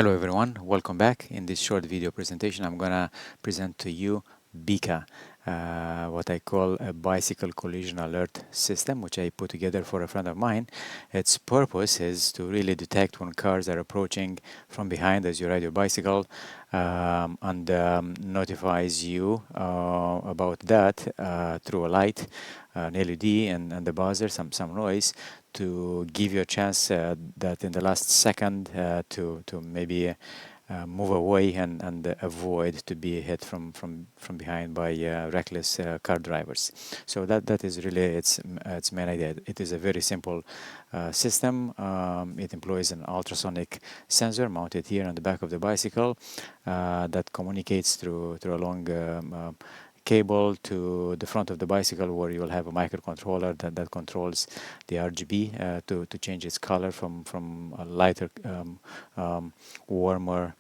Hello everyone, welcome back. In this short video presentation I'm gonna present to you BiCA, what I call a bicycle collision alert system, which I put together for a friend of mine. Its purpose is to really detect when cars are approaching from behind as you ride your bicycle, and notifies you about that through a light, an LED, and the buzzer, some noise, to give you a chance that in the last second to maybe move away and avoid to be hit from behind by reckless car drivers. So that is really its main idea. It is a very simple system. It employs an ultrasonic sensor mounted here on the back of the bicycle that communicates through a long cable to the front of the bicycle, where you will have a microcontroller that controls the RGB to change its color from a lighter, warmer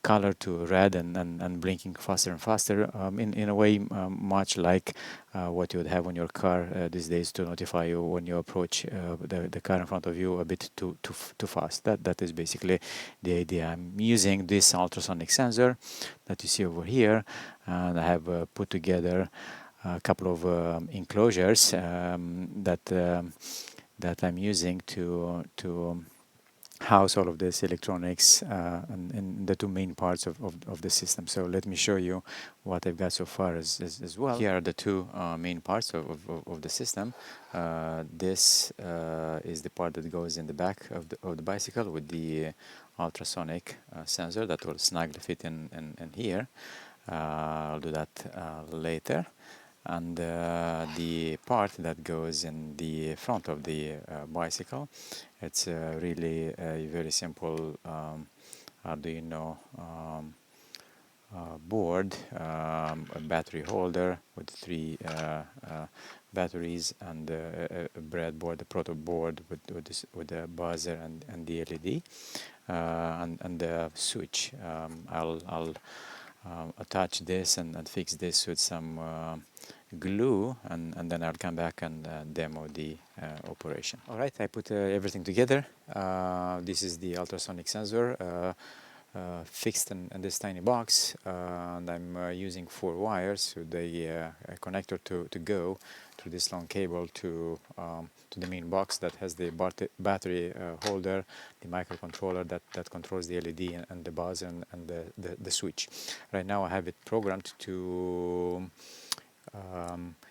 color to red and blinking faster and faster, in a way much like what you would have on your car these days to notify you when you approach the car in front of you a bit too fast. That is basically the idea. I'm using this ultrasonic sensor that you see over here, and I have put together a couple of enclosures that I'm using to house all of this electronics and the two main parts of the system. So let me show you what I've got so far as well. Here are the two main parts of the system. This is the part that goes in the back of the bicycle with the ultrasonic sensor that will snugly fit in here. I'll do that later. And the part that goes in the front of the bicycle, it's really a very simple Arduino board, a battery holder with three batteries, and a breadboard, a proto board with the buzzer and the LED, and the switch. I'll attach this and fix this with some glue, and then I'll come back and demo the operation. Alright, I put everything together. This is the ultrasonic sensor fixed in this tiny box, and I'm using 4 wires with a connector to go through this long cable to the main box that has the battery holder, the microcontroller that controls the LED and the buzzer and the switch. Right now I have it programmed to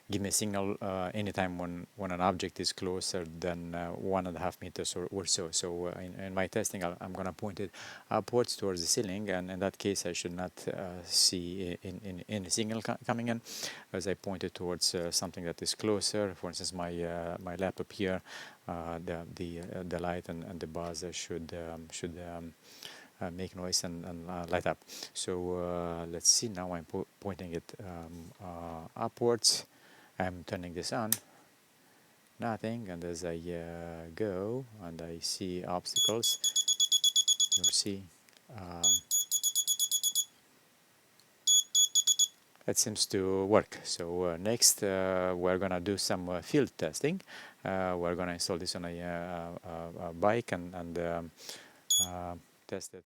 give me a signal anytime when an object is closer than 1.5 meters or so. So in my testing, I'm going to point it upwards towards the ceiling, and in that case I should not see any signal coming in. As I point it towards something that is closer, for instance my laptop here, the light and the buzzer should make noise and light up. So let's see, now I'm pointing it upwards. I'm turning this on, nothing, and as I go and I see obstacles, you'll see it seems to work. So next we're gonna do some field testing. We're gonna install this on a bike and test it.